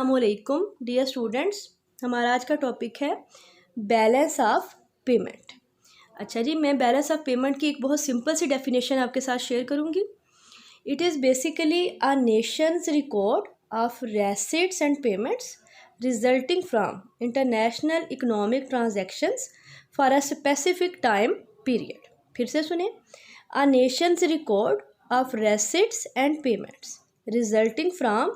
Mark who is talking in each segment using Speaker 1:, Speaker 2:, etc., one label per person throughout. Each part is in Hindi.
Speaker 1: अस्सलामुअलैकुम डियर स्टूडेंट्स, हमारा आज का टॉपिक है बैलेंस ऑफ पेमेंट। अच्छा जी, मैं बैलेंस ऑफ पेमेंट की एक बहुत सिंपल सी डेफिनेशन आपके साथ शेयर करूंगी। It is basically a nation's record of receipts and payments resulting from international economic transactions for a specific time period. फिर से सुने, a nation's record of receipts and payments resulting from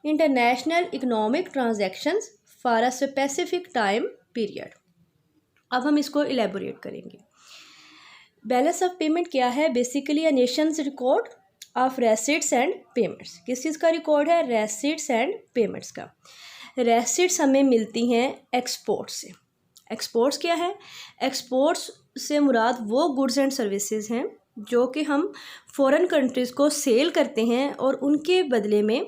Speaker 1: international economic transactions for a specific time period. अब हम इसको इलेबोरेट करेंगे। बैलेंस ऑफ पेमेंट क्या है? Basically a nation's record of receipts and payments. किस चीज़ का रिकॉर्ड है? रेसिट्स एंड पेमेंट्स का। रेसिट्स हमें मिलती हैं एक्सपोर्ट से। एक्सपोर्ट्स क्या है? एक्सपोर्ट्स से मुराद वो गुड्स एंड सर्विसेज हैं जो कि हम फॉरेन कंट्रीज़ को सेल करते हैं और उनके बदले में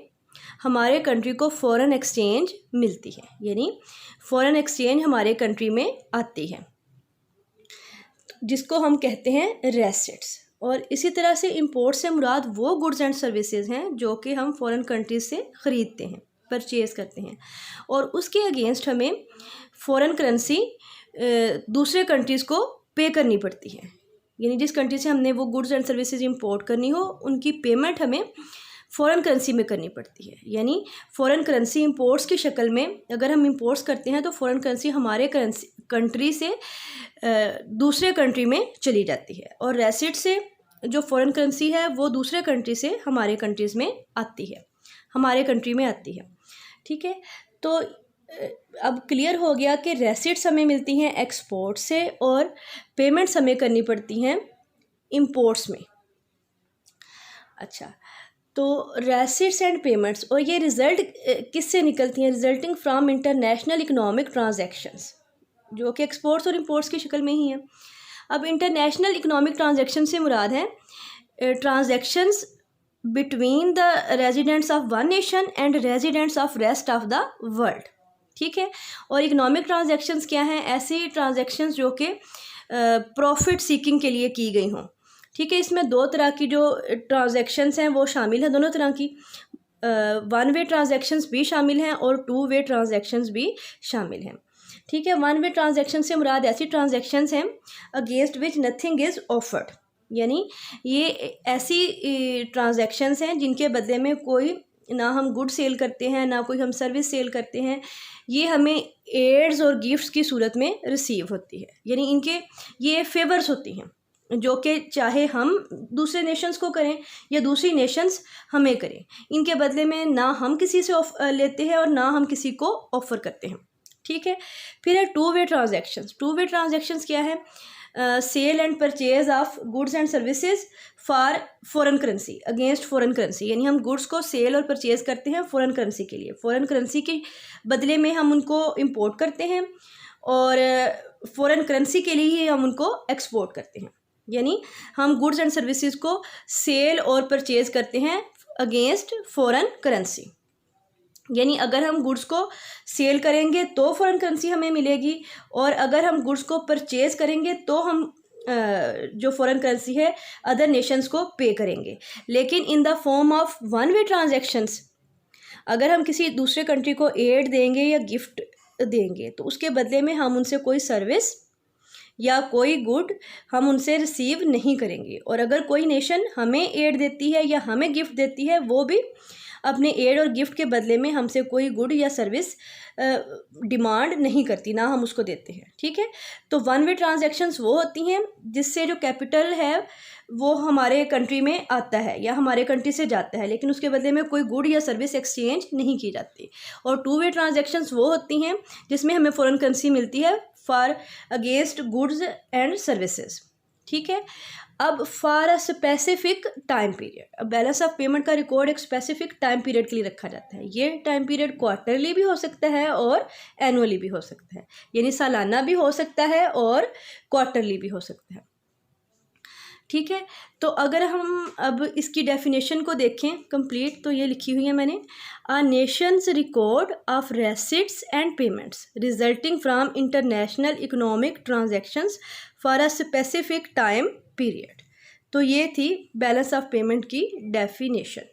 Speaker 1: हमारे कंट्री को फॉरेन एक्सचेंज मिलती है, यानी फॉरेन एक्सचेंज हमारे कंट्री में आती है, जिसको हम कहते हैं रेसिट्स। और इसी तरह से इंपोर्ट से मुराद वो गुड्स एंड सर्विसेज हैं जो कि हम फॉरेन कंट्रीज से ख़रीदते हैं, परचेज़ करते हैं, और उसके अगेंस्ट हमें फॉरेन करेंसी दूसरे कंट्रीज़ को पे करनी पड़ती है। यानी जिस कंट्री से हमने वो गुड्स एंड सर्विसेज इंपोर्ट करनी हो, उनकी पेमेंट हमें फ़ॉरेन करेंसी में करनी पड़ती है। यानी फ़ॉरेन करेंसी इंपोर्ट्स की शक्ल में अगर हम इंपोर्ट्स करते हैं तो फ़ॉरेन करेंसी हमारे कंट्री से दूसरे कंट्री में चली जाती है, और रेसिट से जो फ़ॉरेन करेंसी है वो दूसरे कंट्री से हमारे कंट्रीज़ में आती है, हमारे कंट्री में आती है। ठीक है, तो अब क्लियर हो गया कि रेसिट्स हमें मिलती हैं एक्सपोर्ट से और पेमेंट्स हमें करनी पड़ती हैं इंपोर्ट्स में। अच्छा, तो रेसिट्स एंड पेमेंट्स, और ये रिज़ल्ट किससे निकलती हैं? Resulting from international economic transactions, जो कि एक्सपोर्ट्स और इंपोर्ट्स की शक्ल में ही हैं। अब इंटरनेशनल इकोनॉमिक ट्रांजैक्शन से मुराद है transactions between the residents of one nation and residents of rest of the world. ठीक है, और इकोनॉमिक ट्रांजैक्शंस क्या हैं? ऐसी ट्रांजैक्शंस जो कि प्रॉफिट सीकिंग के लिए की गई हों। ठीक है, इसमें दो तरह की जो ट्रांजैक्शंस हैं वो शामिल हैं, दोनों तरह की। वन वे ट्रांजैक्शंस भी शामिल हैं और टू वे ट्रांजैक्शंस भी शामिल हैं। ठीक है, वन वे ट्रांजैक्शन से मुराद ऐसी ट्रांजैक्शंस हैं against which nothing is offered, यानी ये ऐसी ट्रांजैक्शंस हैं जिनके बदले में कोई ना हम गुड सेल करते हैं ना कोई हम सर्विस सेल करते हैं, ये हमें एड्स और गिफ्ट्स की सूरत में रिसीव होती है। यानी इनके ये फेवर्स होती हैं जो कि चाहे हम दूसरे नेशंस को करें या दूसरी नेशंस हमें करें, इनके बदले में ना हम किसी से लेते हैं और ना हम किसी को ऑफ़र करते हैं। ठीक है, फिर है two way transactions. Two way transactions क्या है? Sale and purchase of goods and services for foreign currency against foreign currency, यानी हम गुड्स को सेल और परचेज करते हैं फॉरेन करेंसी के लिए, फॉरेन करेंसी के बदले में हम उनको इंपोर्ट करते हैं और फॉरेन करेंसी के लिए ही हम उनको एक्सपोर्ट करते हैं। यानी हम गुड्स एंड सर्विसेज को सेल और परचेज करते हैं अगेंस्ट फॉरेन करेंसी। यानी अगर हम गुड्स को सेल करेंगे तो फॉरेन करेंसी हमें मिलेगी, और अगर हम गुड्स को परचेज करेंगे तो हम जो फॉरेन करेंसी है अदर नेशंस को पे करेंगे। लेकिन in the form of one way transactions, अगर हम किसी दूसरे कंट्री को एड देंगे या गिफ्ट देंगे तो उसके बदले में हम उनसे कोई सर्विस या कोई गुड हम उनसे रिसीव नहीं करेंगे, और अगर कोई नेशन हमें एड देती है या हमें गिफ्ट देती है वो भी अपने एड और गिफ्ट के बदले में हमसे कोई गुड या सर्विस डिमांड नहीं करती, ना हम उसको देते हैं। ठीक है, तो वन वे ट्रांजैक्शंस वो होती हैं जिससे जो कैपिटल है वो हमारे कंट्री में आता है या हमारे कंट्री से जाता है, लेकिन उसके बदले में कोई गुड या सर्विस एक्सचेंज नहीं की जाती। और टू वे ट्रांजैक्शंस वो होती हैं जिसमें हमें फॉरेन करेंसी मिलती है for against goods and services. ठीक है, अब for a specific time period, अब बैलेंस ऑफ पेमेंट का रिकॉर्ड एक स्पेसिफिक टाइम पीरियड के लिए रखा जाता है। ये टाइम पीरियड क्वार्टरली भी हो सकता है और एनुअली भी हो सकता है, यानी सालाना भी हो सकता है और क्वार्टरली भी हो सकता है। ठीक है, तो अगर हम अब इसकी डेफिनेशन को देखें कंप्लीट, तो ये लिखी हुई है मैंने, a nation's record of receipts and payments resulting from international economic transactions for a specific time period. तो ये थी बैलेंस ऑफ पेमेंट की डेफिनेशन।